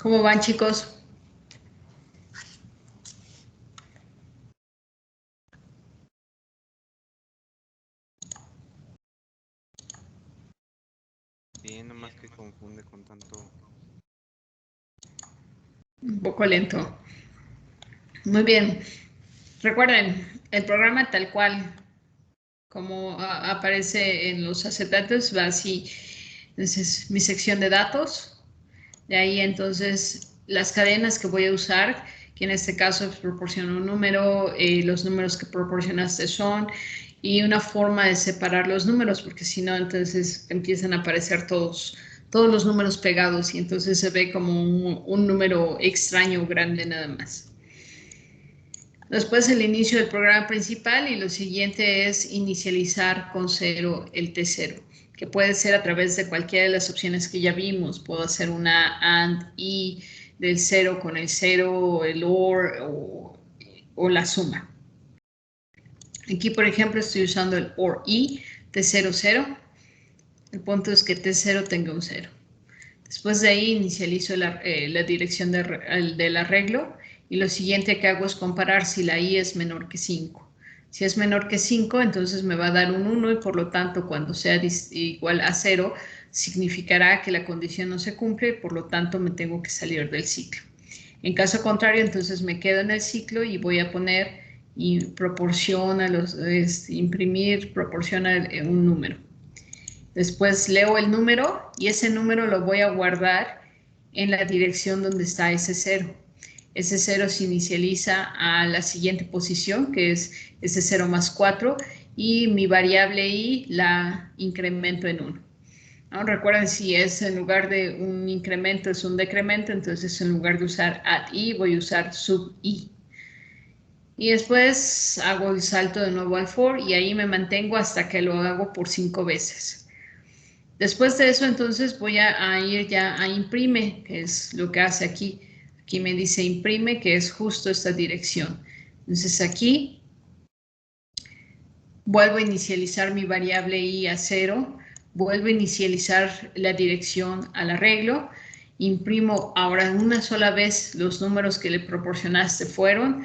¿Cómo van, chicos? Bien, nomás que confunde con tanto. Un poco lento. Muy bien. Recuerden, el programa tal cual, como aparece en los acetatos, va así. Entonces, mi sección de datos. De ahí, entonces, las cadenas que voy a usar, que en este caso proporciona un número, los números que proporcionaste son, y una forma de separar los números, porque si no, entonces empiezan a aparecer todos los números pegados y entonces se ve como un número extraño grande nada más. Después el inicio del programa principal y lo siguiente es inicializar con 0 el T0, que puede ser a través de cualquiera de las opciones que ya vimos. Puedo hacer una AND y del 0 con el 0, el OR o la suma. Aquí, por ejemplo, estoy usando el OR y T0, 0. El punto es que T0 tenga un 0. Después de ahí inicializo la dirección del arreglo y lo siguiente que hago es comparar si la i es menor que 5. Si es menor que 5, entonces me va a dar un 1 y por lo tanto cuando sea igual a 0 significará que la condición no se cumple y por lo tanto me tengo que salir del ciclo. En caso contrario, entonces me quedo en el ciclo y voy a poner y proporciona imprimir proporciona un número. Después leo el número y ese número lo voy a guardar en la dirección donde está ese 0. Ese 0 se inicializa a la siguiente posición, que es ese 0 más 4, y mi variable i la incremento en 1. ¿No? Recuerden, si es en lugar de un incremento es un decremento, entonces en lugar de usar add i voy a usar sub i. Y después hago el salto de nuevo al for y ahí me mantengo hasta que lo hago por 5 veces. Después de eso, entonces voy a ir ya a imprime, que es lo que hace aquí. Aquí me dice imprime, que es justo esta dirección. Entonces aquí vuelvo a inicializar mi variable i a 0, vuelvo a inicializar la dirección al arreglo, imprimo ahora una sola vez los números que le proporcionaste fueron,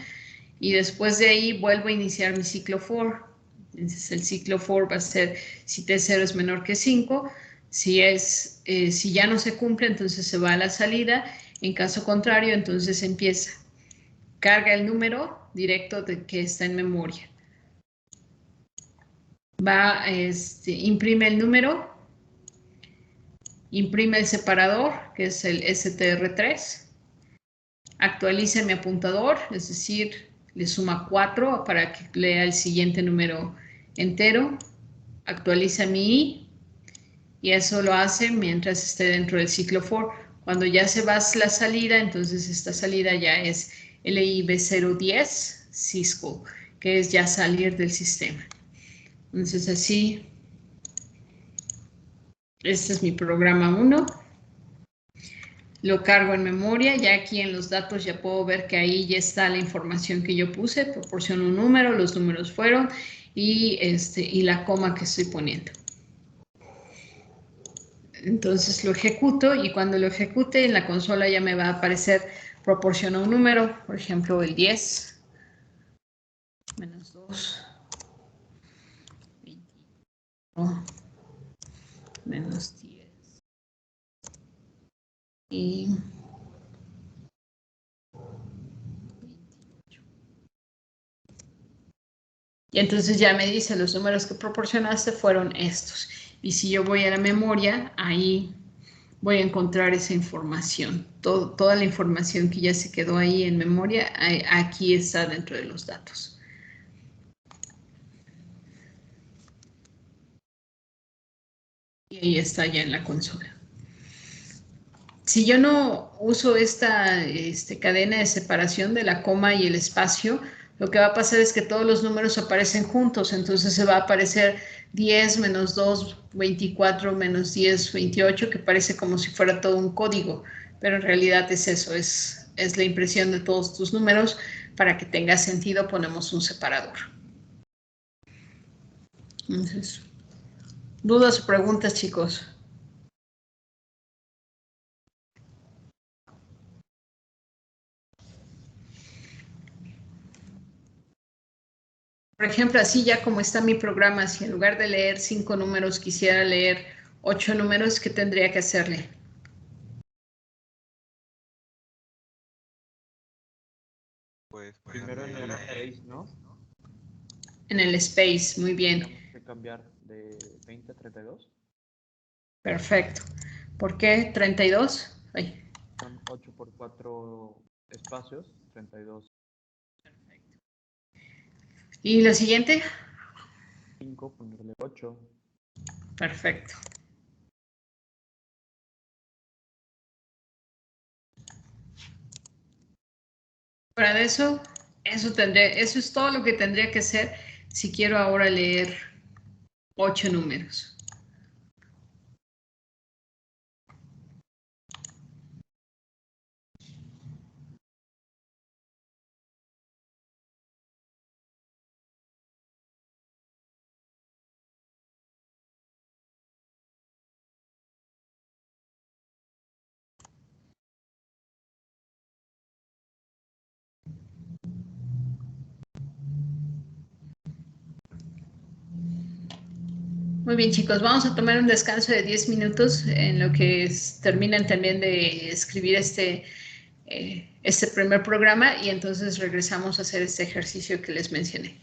y después de ahí vuelvo a iniciar mi ciclo for. Entonces el ciclo for va a ser si T0 es menor que 5, si ya no se cumple, entonces se va a la salida. En caso contrario, entonces empieza. Carga el número directo que está en memoria. Imprime el número, imprime el separador, que es el STR3, actualiza mi apuntador, es decir, le suma 4 para que lea el siguiente número entero, actualiza mi i, y eso lo hace mientras esté dentro del ciclo for. Cuando ya se va la salida, entonces esta salida ya es LIB010 Cisco, que es ya salir del sistema. Entonces así, este es mi programa 1. Lo cargo en memoria, ya aquí en los datos ya puedo ver que ahí ya está la información que yo puse, proporciono un número, los números fueron y la coma que estoy poniendo. Entonces lo ejecuto y cuando lo ejecute en la consola ya me va a aparecer proporciona un número, por ejemplo el 10 menos 2, 21 menos 10 y 28. Y entonces ya me dice los números que proporcionaste fueron estos. Y si yo voy a la memoria, ahí voy a encontrar esa información. Toda la información que ya se quedó ahí en memoria, aquí está dentro de los datos. Y ahí está ya en la consola. Si yo no uso esta cadena de separación de la coma y el espacio, lo que va a pasar es que todos los números aparecen juntos, entonces se va a aparecer 10 menos 2, 24 menos 10, 28, que parece como si fuera todo un código, pero en realidad es eso, es la impresión de todos tus números. Para que tenga sentido ponemos un separador. Entonces, ¿dudas o preguntas, chicos? Por ejemplo, así ya como está mi programa, si en lugar de leer 5 números quisiera leer 8 números, ¿qué tendría que hacerle? Pues Primero en el space, ¿no? En el space, muy bien. Tenemos que cambiar de 20 a 32. Perfecto. ¿Por qué 32? Ay. Son 8 por 4 espacios, 32. ¿Y la siguiente? 5, ponerle 8. Perfecto. Fuera de eso, eso es todo lo que tendría que hacer si quiero ahora leer 8 números. Muy bien, chicos, vamos a tomar un descanso de 10 minutos en lo que terminan también de escribir este primer programa y entonces regresamos a hacer este ejercicio que les mencioné.